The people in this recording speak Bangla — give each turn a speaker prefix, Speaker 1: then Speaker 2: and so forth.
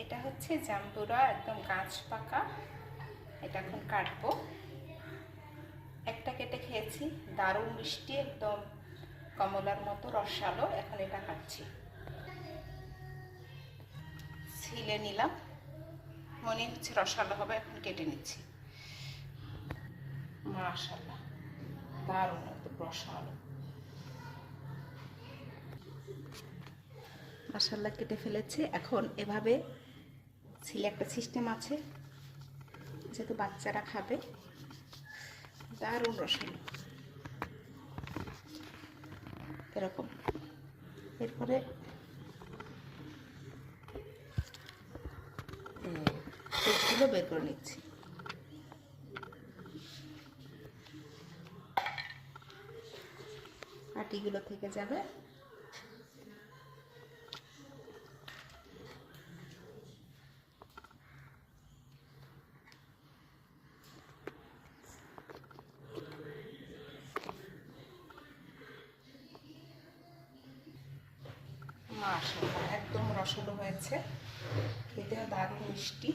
Speaker 1: এটা হচ্ছে জাম্বুরা, একদম গাছ পাকা। এটা এখন কাটবো। একটা কেটে খেয়েছি, দারুণ মিষ্টি, একদম কমলার মতো রসালো। এখন এটা কাটছি, ছিলে নিলাম, মনে হচ্ছে রসালো হবে। এখন কেটে নিচ্ছি। মাশাআল্লাহ, দারুণ একদম রসালো। মাশাআল্লাহ, কেটে ফেলেছি। এখন এভাবে ছিলে, একটা সিস্টেম আছে যেহেতু বাচ্চারা খাবে। দারুণ রসালো এরকম। এরপরে পেটগুলো বের করে নিচ্ছি। আটিগুলো থেকে যাবে। মাশাআল্লাহ, একদম রসালো হয়েছে, খেতেও দারুণ মিষ্টি।